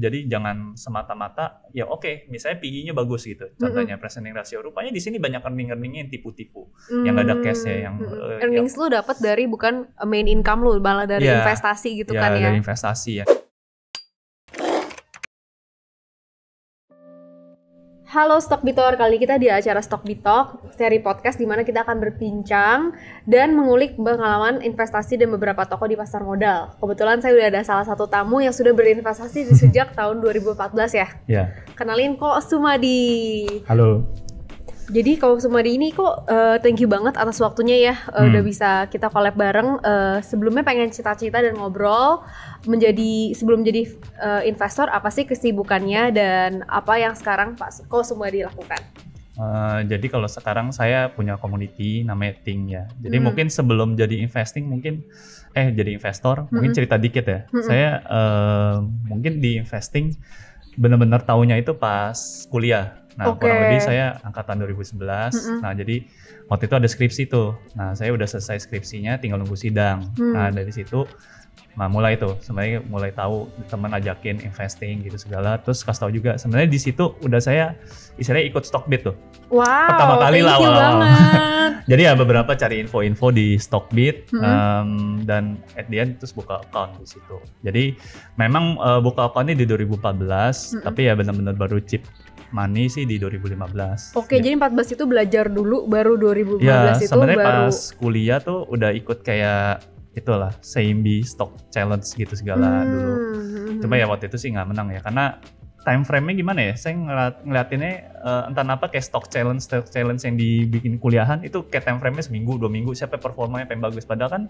Jadi jangan semata-mata ya oke, misalnya PE-nya bagus gitu. Contohnya presenting ratio. Rupanya di sini banyak earning-earningnya yang tipu-tipu. Yang gak ada cash-nya yang earnings lu dapat dari bukan main income lu, malah dari investasi gitu kan ya. Dari investasi ya. Halo Stockbitor, kali kita di acara Stockbitalk, seri podcast di mana kita akan berbincang dan mengulik pengalaman investasi dan beberapa toko di pasar modal. Kebetulan saya udah ada salah satu tamu yang sudah berinvestasi sejak tahun 2014 ya. Iya. Kenalin Ko Sumadi. Halo. Jadi Ko Sumadi ini kok thank you banget atas waktunya ya, udah bisa kita collab bareng. Sebelumnya pengen cita-cita dan ngobrol sebelum jadi investor, apa sih kesibukannya dan apa yang sekarang Pak Ko Sumadi lakukan? Jadi kalau sekarang saya punya community namanya Ting ya. Jadi mungkin sebelum jadi jadi investor, mungkin cerita dikit ya. Saya mungkin di investing benar-benar taunya itu pas kuliah. Nah, kurang lebih saya angkatan 2011. Nah, jadi waktu itu ada skripsi tuh. Nah, saya udah selesai skripsinya, tinggal nunggu sidang. Nah, dari situ mulai tahu teman ajakin investing gitu segala. Terus kasih tahu juga sebenarnya di situ udah saya istilahnya ikut Stockbit tuh. Wow, pertama kali lah banget. Jadi ya beberapa cari info-info di Stockbit dan at the end terus buka account di situ. Jadi memang buka account ini di 2014, tapi ya benar-benar baru chip money sih di 2015. Oke, jadi 14 itu belajar dulu, baru 2015 ya, itu sebenarnya baru. Pas kuliah tuh udah ikut kayak itulah Seimbi Stock Challenge gitu segala dulu. Cuma ya waktu itu sih nggak menang ya, karena time frame-nya gimana ya? Saya ngeliatinnya entah apa kayak stock challenge yang dibikin kuliahan itu kayak time frame-nya seminggu, 2 minggu, siapa performanya paling bagus. Padahal kan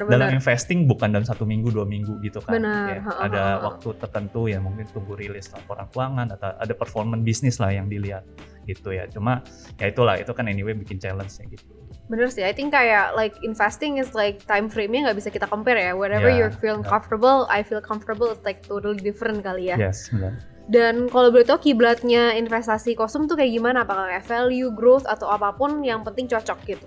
dalam investing bukan dalam 1 minggu, 2 minggu gitu kan. Ada waktu tertentu ya, mungkin tunggu rilis laporan keuangan atau ada performance bisnis lah yang dilihat gitu ya. Cuma ya itulah, itu kan anyway bikin challenge-nya gitu. Bener sih, I think kayak like investing is like time frame-nya nggak bisa kita compare ya. Wherever you're feeling comfortable, I feel comfortable, it's like totally different kali ya. Yes, benar. Dan kalau boleh tahu kiblatnya investasi Kosum tuh kayak gimana? Apakah kayak value, growth, atau apapun yang penting cocok gitu?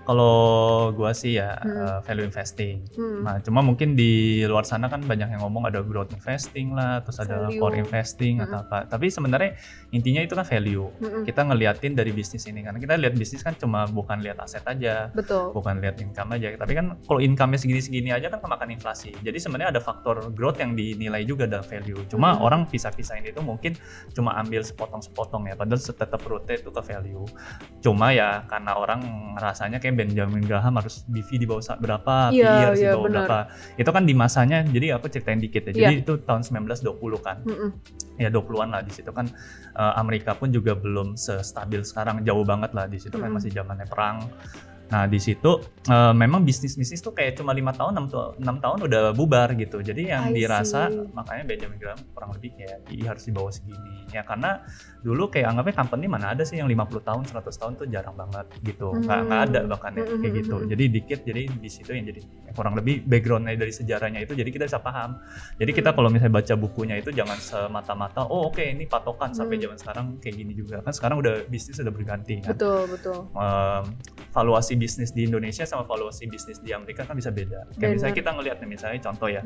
Kalau gua sih ya value investing. Nah, cuma mungkin di luar sana kan banyak yang ngomong ada growth investing lah, terus ada core investing atau apa. Tapi sebenarnya intinya itu kan value. Kita ngeliatin dari bisnis ini, karena kita lihat bisnis kan cuma bukan lihat aset aja, bukan lihat income aja. Tapi kan kalau income-nya segini-segini aja kan kemakan inflasi. Jadi sebenarnya ada faktor growth yang dinilai juga dalam value. Cuma orang pisah-pisahin itu mungkin cuma ambil sepotong-sepotong ya, padahal tetap rootnya itu ke value. Cuma ya karena orang rasanya kayak Benjamin Graham harus BV di bawah berapa, PE harus di bawah berapa. Itu kan di masanya, jadi aku ceritain dikit ya. Jadi itu tahun 1920 kan. Ya 20-an lah, di situ kan Amerika pun juga belum sestabil sekarang, jauh banget lah di situ kan masih zamannya perang. Nah di situ memang bisnis tuh kayak cuma 5 tahun, 6 tahun udah bubar gitu. Jadi yang dirasa makanya Benjamin Graham kurang lebih kayak PE harus di bawah segini. Ya karena dulu kayak anggapnya company mana ada sih yang 50 tahun, 100 tahun tuh jarang banget gitu. Nggak ada bahkan ya kayak gitu. Jadi dikit, jadi di situ yang jadi kurang lebih backgroundnya dari sejarahnya itu, jadi kita bisa paham. Jadi kita kalau misalnya baca bukunya itu jangan semata-mata oke, ini patokan sampai zaman sekarang kayak gini juga. Kan sekarang udah bisnis udah berganti kan. Betul. Valuasi bisnis di Indonesia sama valuasi bisnis di Amerika kan bisa beda. Kayak misalnya kita ngelihat nih, misalnya contoh ya.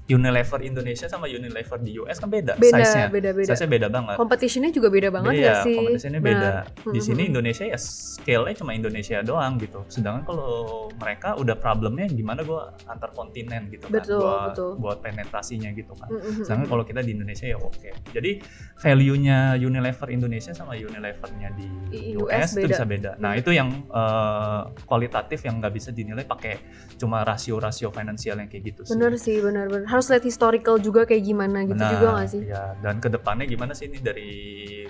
Unilever Indonesia sama Unilever di US kan beda. Size-nya. Size-nya beda banget. Competition-nya juga beda banget nggak sih? Iya, competition-nya beda. Di sini Indonesia ya scale-nya cuma Indonesia doang gitu. Sedangkan kalau mereka udah problemnya gimana gue antar kontinen gitu kan. Buat penetrasinya gitu kan. Sedangkan kalau kita di Indonesia ya oke. Jadi value-nya Unilever Indonesia sama Unilever-nya di US itu bisa beda. Nah itu yang kualitatif yang nggak bisa dinilai pakai cuma rasio-rasio finansial yang kayak gitu sih. Bener sih, bener. Harus lihat historical juga kayak gimana gitu juga nggak sih? Ya, dan kedepannya gimana sih ini dari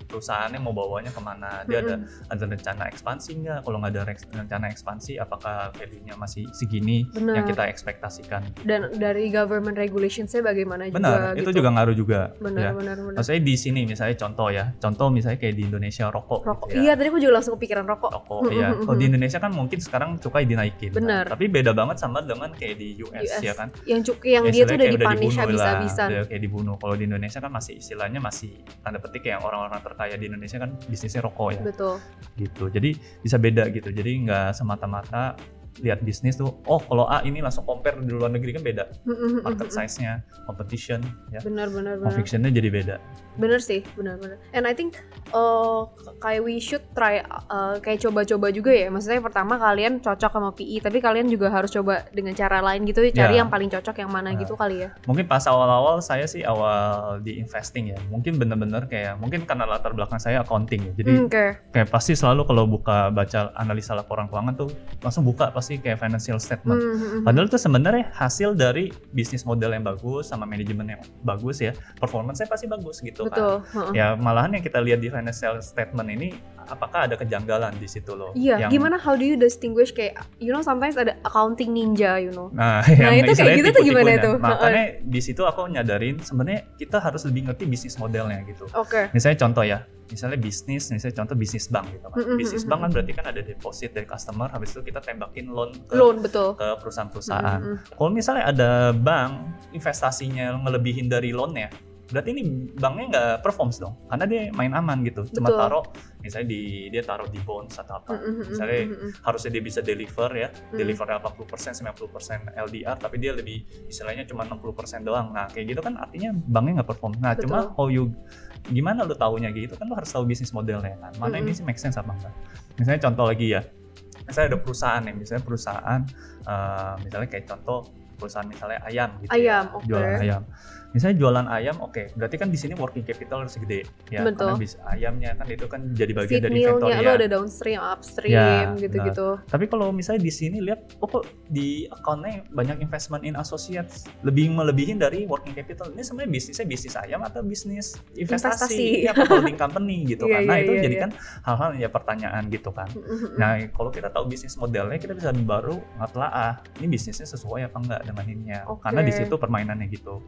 perusahaannya mau bawanya kemana? Dia ada rencana ekspansi nggak? Kalau nggak ada rencana ekspansi, apakah value-nya masih segini yang kita ekspektasikan? Dan dari government regulations-nya bagaimana juga? Benar, itu juga ngaruh juga. Benar. Maksudnya di sini misalnya contoh misalnya kayak di Indonesia rokok. Gitu ya. Iya, tadi aku juga langsung kepikiran rokok. Iya. Kalau di Indonesia kan mungkin sekarang cukai dinaikin. Benar. Kan? Tapi beda banget sama dengan kayak di US ya kan. Yang dia tuh udah dipunish habis-habisan. Kayak dibunuh. Kalau di Indonesia kan masih istilahnya tanda petik yang orang-orang terkaya di Indonesia kan bisnisnya rokok ya. Betul. Gitu. Jadi bisa beda gitu. Jadi nggak semata-mata lihat bisnis tuh, oh kalau A ini langsung compare di luar negeri kan beda, market size-nya, competition, ya. Benar. Conviction-nya jadi beda. Bener sih, benar. And I think kayak we should try kayak coba-coba juga ya. Maksudnya pertama kalian cocok sama PE, tapi kalian juga harus coba dengan cara lain gitu, cari yang paling cocok yang mana gitu kali ya. Mungkin pas awal-awal saya sih awal di investing ya, mungkin bener-bener kayak mungkin karena latar belakang saya accounting ya, jadi kayak pasti selalu kalau baca analisa laporan keuangan tuh langsung buka pasti kayak financial statement. Padahal itu sebenarnya hasil dari bisnis model yang bagus sama manajemen yang bagus ya, performance saya pasti bagus gitu. Betul. Kan. Ya malahan yang kita lihat di financial statement ini apakah ada kejanggalan di situ loh. Iya, gimana how do you distinguish kayak sometimes ada accounting ninja Nah itu kayak gitu tuh gimana itu? Makanya di situ aku nyadarin sebenarnya kita harus lebih ngerti bisnis modelnya gitu. Oke. Misalnya contoh ya, misalnya contoh bisnis bank gitu kan. Bisnis bank kan berarti kan ada deposit dari customer, habis itu kita tembakin loan ke perusahaan-perusahaan. Kalau misalnya ada bank investasinya ngelebihin dari loannya, berarti ini banknya nggak performs dong, karena dia main aman gitu, cuma taruh misalnya dia taruh di bonds atau apa, misalnya harusnya dia bisa deliver 80%, 90% LDR, tapi dia lebih istilahnya cuma 60% doang. Nah kayak gitu kan artinya banknya nggak perform. Nah cuma gimana lu taunya gitu kan, lu harus tahu bisnis modelnya kan, mana ini sih make sense apa enggak. Misalnya contoh lagi ya, misalnya ada perusahaan misalnya kayak contoh perusahaan misalnya ayam gitu, jualan ayam. Misalnya jualan ayam, berarti kan di sini working capital harus gede ya. Betul. Karena ayamnya kan itu kan jadi bagian feed dari inventory ya. Lo ada downstream, upstream gitu-gitu. Tapi kalau misalnya di sini lihat, kok di account-nya banyak investment in associates, lebih melebihin dari working capital. Ini sebenarnya bisnisnya bisnis ayam atau bisnis investasi. Ya, holding company gitu kan. Nah itu jadi kan hal-hal ya pertanyaan gitu kan. Nah kalau kita tahu bisnis modelnya, kita bisa baru ngetelaah ini bisnisnya sesuai apa enggak dengan ininya. Karena di situ permainannya gitu.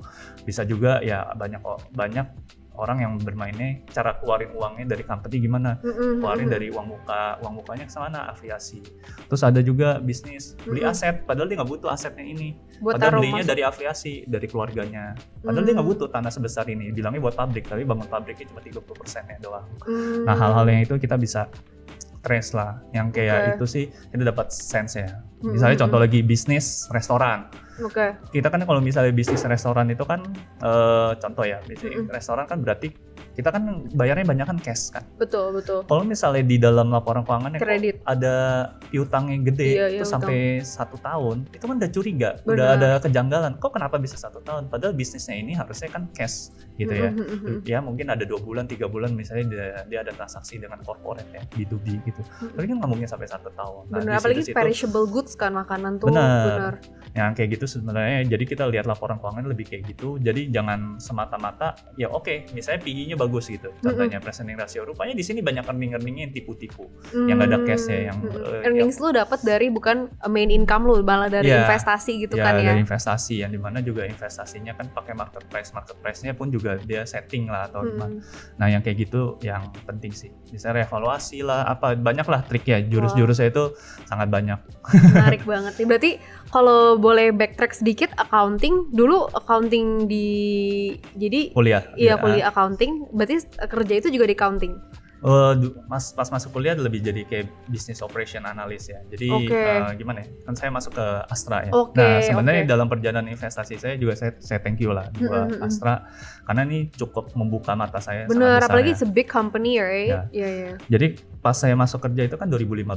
Bisa juga ya banyak orang yang bermainnya cara keluarin uangnya dari company gimana, keluarin dari uang mukanya ke sana aviasi. Terus ada juga bisnis beli aset, padahal dia nggak butuh asetnya ini, padahal belinya dari aviasi, dari keluarganya, padahal dia nggak butuh tanah sebesar ini, bilangnya buat pabrik, tapi bangun pabriknya cuma 30%-nya doang. Nah hal-hal yang itu kita bisa trace lah, yang kayak itu sih kita dapat sense ya. Misalnya contoh lagi bisnis restoran. Kita kan kalau misalnya bisnis restoran itu kan contoh ya, bisnis restoran kan berarti kita kan bayarnya banyak kan cash kan. Betul. Kalau misalnya di dalam laporan keuangannya ada piutangnya gede itu sampai 1 tahun, itu kan udah curiga, udah ada kejanggalan. Kok kenapa bisa 1 tahun? Padahal bisnisnya ini harusnya kan cash gitu ya. Ya mungkin ada 2 bulan, 3 bulan misalnya dia ada transaksi dengan corporate ya, B2B gitu. Tapi kan nggak mungkin sampai 1 tahun. Nah, apalagi perishable goods kan, makanan tuh. Benar. Yang kayak gitu sebenarnya, jadi kita lihat laporan keuangan lebih kayak gitu. Jadi jangan semata-mata ya misalnya PE-nya bagus gitu. Contohnya presenting ratio, rupanya di sini banyak earning-earningnya yang tipu-tipu, yang nggak ada cash-nya, yang earnings lu dapat dari bukan main income lu, malah dari investasi gitu kan ya. Dari investasi, yang dimana juga investasinya kan pakai marketplace-nya pun juga dia setting lah atau gimana. Nah yang kayak gitu yang penting sih. Bisa reevaluasi lah, banyak lah trik ya, jurus-jurusnya itu sangat banyak. Menarik banget nih. Berarti kalau boleh backtrack sedikit, accounting kuliah accounting, berarti kerja itu juga di accounting. Pas masuk kuliah lebih jadi kayak business operation analyst ya. Jadi gimana ya? Kan saya masuk ke Astra ya. Nah sebenarnya dalam perjalanan investasi saya juga saya thank you lah buat Astra, karena ini cukup membuka mata saya. Bener, apalagi it's a big company right? Yeah. Jadi pas saya masuk kerja itu kan 2015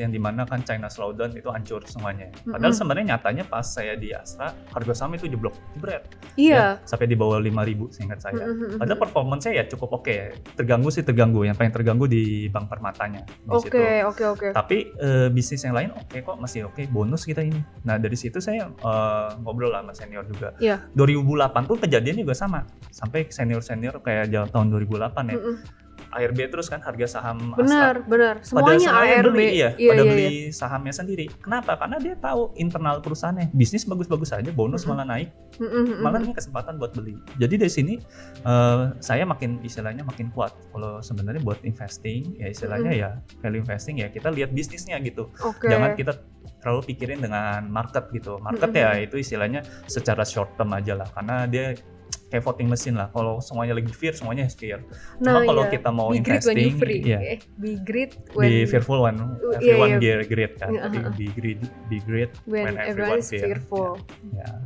yang dimana kan China slowdown itu hancur semuanya. Padahal sebenarnya nyatanya pas saya di Astra harga saham itu jebret. Ya, sampai di bawah 5.000 seingat saya. Padahal performance-nya ya cukup oke. Terganggu. Yang paling terganggu di Bank Permatanya di situ. Oke. Tapi bisnis yang lain kok masih oke. Bonus kita ini. Nah dari situ saya ngobrol lah sama senior juga. 2008 pun kejadian juga sama. Sampai senior kayak tahun 2008 ya. ARB terus kan harga saham Astra. Benar. Semuanya ARB. Beli sahamnya sendiri. Kenapa? Karena dia tahu internal perusahaannya. Bisnis bagus-bagus aja, bonus malah naik. Malah ini kesempatan buat beli. Jadi dari sini saya makin kuat. Kalau sebenarnya buat investing ya istilahnya ya value investing ya kita lihat bisnisnya gitu. Jangan kita terlalu pikirin dengan market gitu. Market ya itu istilahnya secara short term aja lah. Karena dia kayak voting mesin lah. Kalau semuanya lagi fear, semuanya fear. Cuma kalau kita mau be investing, be great when be fearful when everyone great kan. Tapi be great when everyone fearful.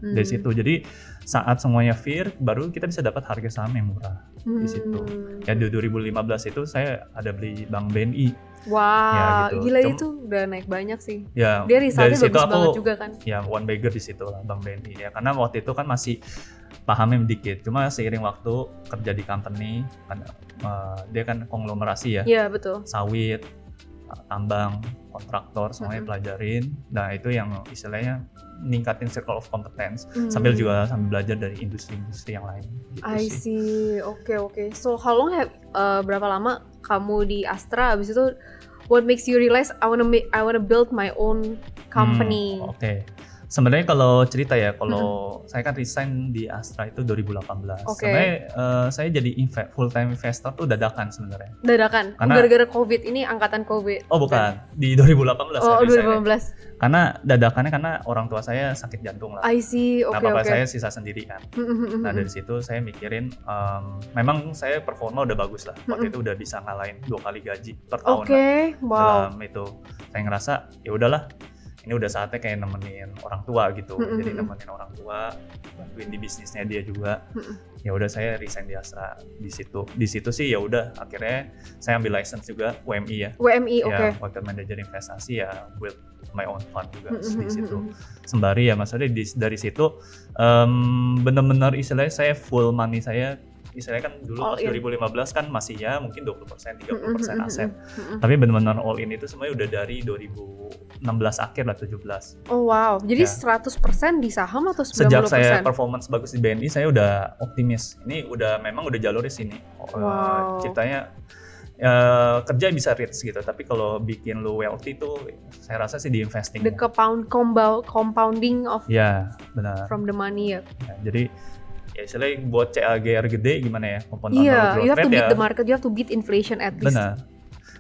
Dari situ. Jadi saat semuanya fear, baru kita bisa dapat harga saham yang murah di situ. Ya di 2015 itu saya ada beli Bank BNI. Wah, gitu. Gila itu udah naik banyak sih. Ya, dia resultnya bagus banget juga kan. Ya, one bagger di situ lah Bank BNI ya. Karena waktu itu kan masih pahamnya dikit. Cuma seiring waktu kerja di company, kan, dia kan konglomerasi ya. Iya, betul. Sawit, tambang, kontraktor, semuanya pelajarin. Nah, itu yang istilahnya ningkatin circle of competence sambil belajar dari industri-industri yang lain. Gitu I see. Oke. So how long berapa lama kamu di Astra? Abis itu what makes you realize I wanna build my own company? Oke. Sebenarnya kalau cerita ya, kalau saya kan resign di Astra itu 2018. Sebenarnya saya jadi full time investor tuh dadakan sebenarnya. Dadakan? Gara-gara COVID ini angkatan COVID? Oh bukan, di 2018. Oh 2018. Karena dadakannya karena orang tua saya sakit jantung lah. I see, oke. Bapak saya sisa sendiri kan. Nah dari situ saya mikirin, memang saya performa udah bagus lah. Waktu itu udah bisa ngalahin 2 kali gaji per tahun. Wow. Dalam itu saya ngerasa ya udahlah. Ini udah saatnya kayak nemenin orang tua gitu. Jadi nemenin orang tua, bantuin di bisnisnya dia juga. Ya udah saya resign di Astra di situ. Di situ sih ya udah akhirnya saya ambil license juga WMI ya. WMI, ya, Wakil Manager Investasi ya build my own fund juga di situ. Sembari ya maksudnya dari situ benar-benar istilahnya saya full money saya. Istilahnya kan dulu pas 2015 kan masih ya mungkin 20%, 30% aset. Tapi benar-benar all in itu semuanya udah dari 2016 akhir lah 17. Oh wow, jadi 100% di saham atau 90%? Sejak saya performance bagus di BNI saya udah optimis. Ini memang udah jalurnya sini. Ceritanya kerja bisa rich gitu, tapi kalau bikin lu wealthy tuh saya rasa sih di investing. The compounding of benar. From the money ya. Jadi ya istilahnya buat CAGR gede gimana ya, you have to beat the market, you have to beat inflation at least. Benar.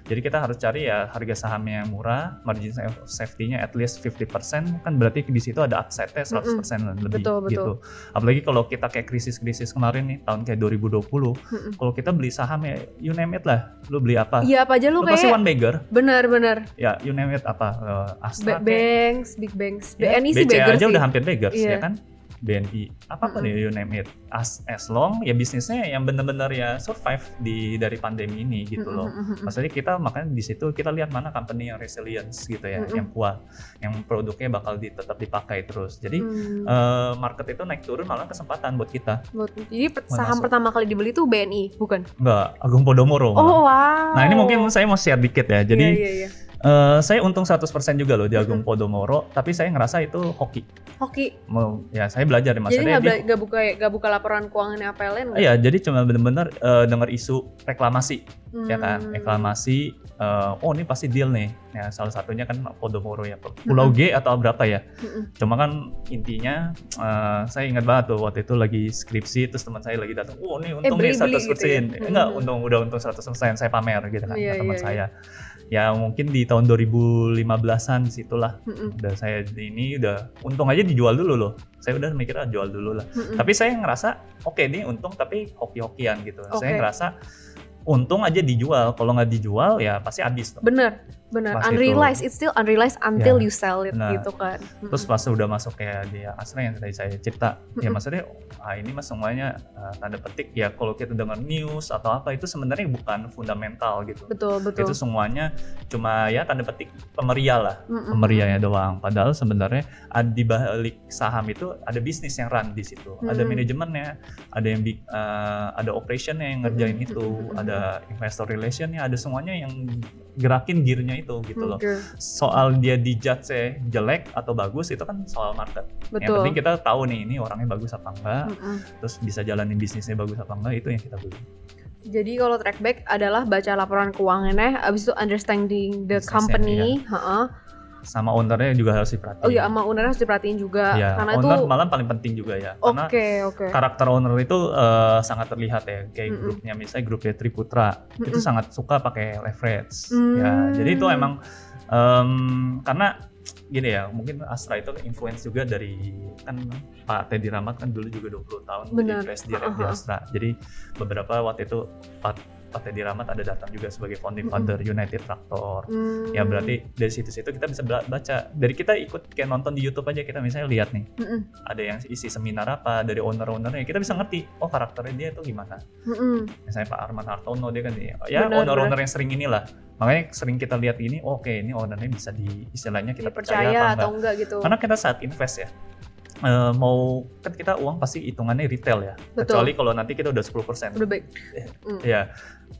Jadi kita harus cari ya harga sahamnya yang murah, margin safety-nya at least 50%, kan berarti di situ ada upside-nya 100% lebih gitu. Apalagi kalau kita kayak krisis-krisis kemarin nih, tahun kayak 2020, kalau kita beli saham ya you name it lah, lu beli apa? Iya apa aja lu kayak pasti one bagger. Benar. Ya you name it apa? Astra banks, big banks. BNI sih bagger aja sih. Udah hampir beggars ya kan? BNI, apapun ya you name it, as long ya bisnisnya yang benar-benar ya survive dari pandemi ini gitu loh. Maksudnya kita makanya di situ kita lihat mana company yang resilience gitu ya, yang kuat, yang produknya bakal tetap dipakai terus. Jadi market itu naik turun malah kesempatan buat kita. Jadi saham pertama kali dibeli tuh BNI, bukan? Enggak, Agung Podomoro. Oh wow. Nah ini mungkin saya mau share dikit ya. Jadi iya. Saya untung 100% juga loh di Agung Podomoro, tapi saya ngerasa itu hoki. Ya saya belajar maksudnya. Jadi nggak buka laporan keuangan APLN? Iya, jadi cuma benar-benar dengar isu reklamasi, ya kan, reklamasi. Ini pasti deal nih. Ya salah satunya kan Podomoro ya, Pulau G atau berapa ya. Cuma kan intinya saya ingat banget tuh waktu itu lagi skripsi, terus teman saya lagi datang, ini untung nih 100%. Gitu ya? Enggak, udah untung 100%, saya pamer gitu kan ke teman saya. Ya mungkin di tahun 2015-an situlah udah saya ini udah untung aja dijual dulu loh. Saya udah mikirnya jual dulu lah. Tapi saya ngerasa oke, nih untung tapi hoki-hokian gitu. Saya ngerasa untung aja dijual, kalau nggak dijual ya pasti habis. Bener. Unrealized, it's still unrealized until you sell it gitu kan. Terus pas udah masuk kayak di Astra yang tadi saya cerita, ya maksudnya ini mas semuanya tanda petik ya, kalau kita dengar news atau apa itu sebenarnya bukan fundamental gitu. Betul. Itu semuanya cuma ya tanda petik pemeriah lah, pemeriahnya doang. Padahal sebenarnya di balik saham itu ada bisnis yang run di situ, ada manajemennya, ada yang ada operationnya yang ngerjain itu, ada investor relationnya, ada semuanya yang gerakin gearnya itu gitu loh. Soal dia dijudge jelek atau bagus itu kan soal market. Betul. Yang penting kita tahu nih ini orangnya bagus apa enggak, terus bisa jalanin bisnisnya bagus apa enggak, itu yang kita beli. Jadi kalau track back adalah baca laporan keuangannya, abis itu understanding the company, sama ownernya juga harus diperhatiin. Oh iya, sama ownernya harus diperhatiin juga. Ya, karena owner malah paling penting juga ya. Karena karakter owner itu sangat terlihat ya. Kayak grupnya misalnya grupnya Triputra itu sangat suka pakai leverage. Ya, jadi itu emang karena gini ya, mungkin Astra itu influence juga dari kan Pak Teddy Rahmat kan dulu juga 20 tahun jadi presiden di Astra. Jadi beberapa waktu itu Pak Teddy Rahmat ada datang juga sebagai founding father United Tractor. Ya berarti dari situ-situ kita bisa baca. Dari kita ikut kayak nonton di YouTube aja, kita misalnya lihat nih, ada yang isi seminar apa dari owner-ownernya, kita bisa ngerti, oh karakternya dia tuh gimana. Misalnya Pak Arman Hartono dia kan ya owner-owner yang sering inilah. Makanya sering kita lihat ini, oke, ini ownernya bisa istilahnya kita percaya atau enggak gitu. Karena kita saat invest ya, mau kan kita uang pasti hitungannya retail ya. Betul. Kecuali kalau nanti kita udah 10%. Udah baik.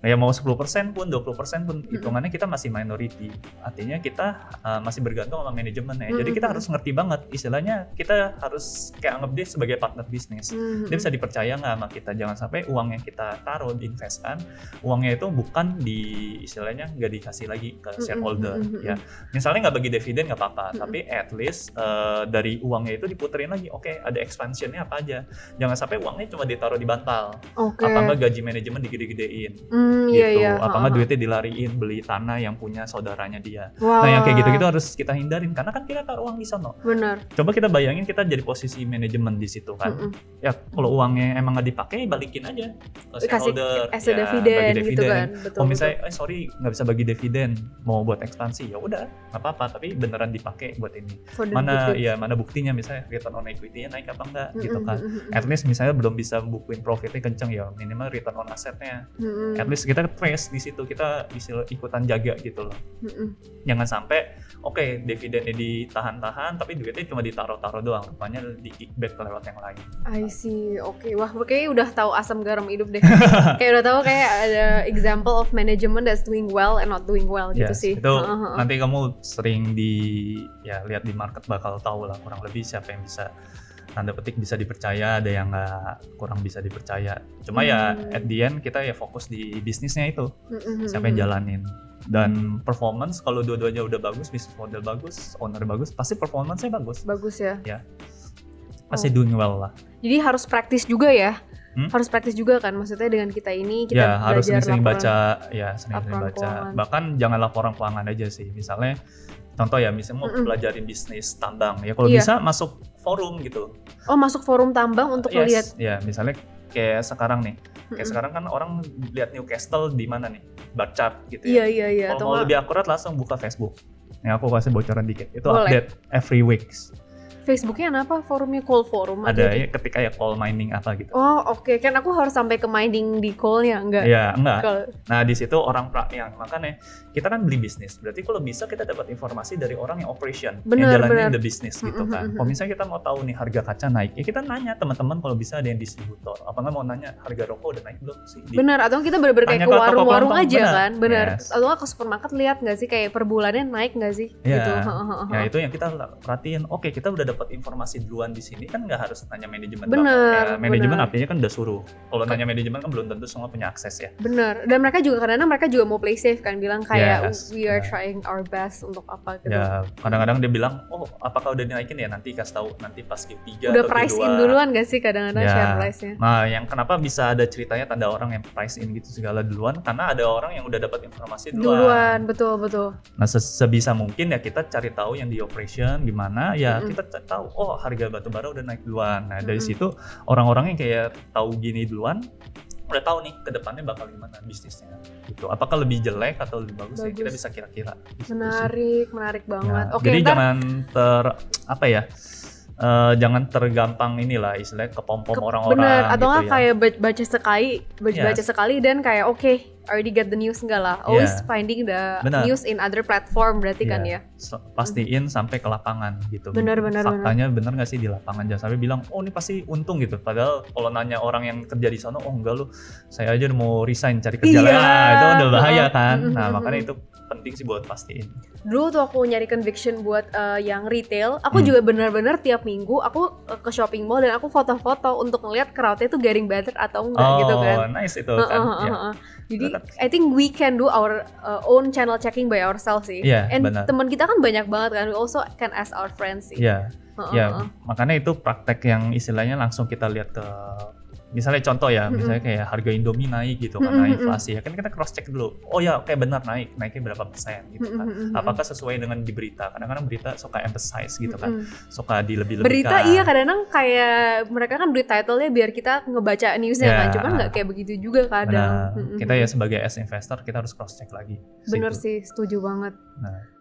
Ya mau 10% pun 20% pun hitungannya kita masih minority. Artinya kita masih bergantung sama manajemennya. Jadi kita harus ngerti banget, istilahnya kita harus kayak anggap dia sebagai partner bisnis. Dia bisa dipercaya nggak sama kita. Jangan sampai uang yang kita taruh diinvestkan, uangnya itu bukan istilahnya nggak dikasih lagi ke shareholder. Ya, misalnya nggak bagi dividen nggak apa-apa, tapi at least dari uangnya itu diputerin lagi. Oke, ada expansionnya apa aja. Jangan sampai uangnya cuma ditaruh di bantal. Apa nggak gaji manajemen digede-gedein. Gitu. Apa nggak duitnya dilariin beli tanah yang punya saudaranya dia. Nah yang kayak gitu-gitu harus kita hindarin karena kan kita taruh uang di sana. Benar. Coba kita bayangin kita jadi posisi manajemen di situ kan. Ya kalau uangnya emang nggak dipakai balikin aja ke shareholder. Kasih dividen gitu kan. Kalau misalnya sorry nggak bisa bagi dividen mau buat ekspansi ya udah nggak apa-apa tapi beneran dipakai buat ini. Mana buktinya misalnya return on equity-nya naik apa enggak gitu kan. At least misalnya belum bisa bukuin profitnya kenceng ya minimal return on assetnya. At least kita trace di situ, kita bisa ikutan jaga gitu loh. Jangan sampai dividennya ditahan-tahan tapi duitnya cuma ditaruh-taruh doang, rupanya di kickback lewat yang lain. I see. Wah kayaknya udah tahu asam garam hidup deh. Kayak udah tahu kayak ada example of management that's doing well and not doing well gitu sih. Itu nanti kamu sering lihat di market bakal tahu lah kurang lebih siapa yang bisa tanda petik bisa dipercaya, ada yang nggak kurang bisa dipercaya. Cuma ya at the end kita ya fokus di bisnisnya itu, siapa yang jalanin. Dan performance kalau dua-duanya udah bagus, bisnis model bagus, owner bagus, pasti performance-nya bagus. Bagus ya? Ya, pasti doing well lah. Jadi harus praktis juga ya? Harus praktis juga kan, maksudnya dengan kita ini kita harus sering-sering baca, sering-sering baca. Bahkan jangan laporan keuangan aja sih, misalnya contoh ya, misalnya mau pelajarin bisnis tambang ya, kalau bisa masuk forum gitu. Oh, masuk forum tambang untuk melihat. Ya, misalnya kayak sekarang nih. Kayak sekarang kan orang lihat Newcastle di mana nih? Bar chart gitu ya. Iya. Kalau mau lebih akurat langsung buka Facebook. Nih aku kasih bocoran dikit. Itu boleh. Update every weeks. Facebooknya apa? Forumnya coal forum ada ya, ketika ya coal mining apa gitu. Oh oke. Kan aku harus sampai ke mining di coalnya enggak? Iya enggak. Nah di situ orang yang makanya kita kan beli bisnis. Berarti kalau bisa kita dapat informasi dari orang yang operation, yang jalanin the business gitu kan. Kalau misalnya kita mau tahu nih harga kaca naik, ya kita nanya teman-teman kalau bisa ada yang distributor. Apa nggak mau nanya harga rokok udah naik belum sih? Benar. Atau kita bener-bener kayak ke warung-warung aja kan? Benar. Atau nggak ke supermarket lihat nggak sih kayak per bulannya naik nggak sih? Iya. Gitu. Ya itu yang kita perhatiin. Oke kita udah dapat informasi duluan di sini kan nggak harus nanya manajemen. Bener. Manajemen artinya kan udah suruh. Kalau nanya manajemen kan belum tentu semua punya akses ya. Bener. Dan mereka juga kadang-kadang mereka juga mau play safe kan, bilang kayak we are trying our best untuk apa gitu. Ya kadang-kadang dia bilang, oh apakah udah dinaikin ya, nanti kasih tahu nanti pas Q3 udah atau Q2. price in duluan gak sih kadang-kadang share price-nya. Nah yang kenapa bisa ada ceritanya tanda orang yang price in gitu segala duluan, karena ada orang yang udah dapat informasi duluan. Betul. Nah sebisa mungkin ya kita cari tahu yang di operation gimana ya, kita tahu oh harga batubara udah naik duluan. Nah dari situ orang-orang yang kayak tahu gini duluan udah tahu nih ke depannya bakal gimana bisnisnya gitu. Apakah lebih jelek atau lebih bagus. Ya kita bisa kira-kira. Menarik banget. Ya, jadi jangan jangan tergampang inilah istilahnya kepom-pom orang-orang. Bener, atau nggak gitu kayak baca sekali dan kayak already get the news enggak lah. Always finding the news in other platform berarti kan ya. Pastiin sampai ke lapangan gitu. Benar. Faktanya bener nggak sih di lapangan, jangan sampai bilang oh ini pasti untung gitu. Padahal kalau nanya orang yang kerja di sana, oh enggak lu, saya aja udah mau resign cari kerja lain. Itu udah bahaya kan. Nah makanya itu penting sih buat pastiin. Dulu tuh aku nyari conviction buat yang retail, aku juga benar-benar tiap minggu aku ke shopping mall dan aku foto-foto untuk ngeliat crowdnya tuh getting better atau enggak gitu kan. Oh nice itu kan. Jadi I think we can do our own channel checking by ourselves sih. And teman kita kan banyak banget kan, we also can ask our friends sih. Makanya itu praktek yang istilahnya langsung kita lihat ke misalnya contoh ya, misalnya kayak harga Indomie naik gitu karena inflasi ya, kan kita cross check dulu. Oh ya, oke benar naiknya berapa persen gitu kan. Apakah sesuai dengan di berita? Kadang-kadang berita suka emphasize gitu kan, suka dilebih-lebihkan. Berita iya kadang-kadang kayak mereka kan beri title-nya biar kita ngebaca newsnya kan, cuman nggak kayak begitu juga kadang. Kita ya sebagai as investor kita harus cross check lagi. Bener sih, setuju banget. Nah,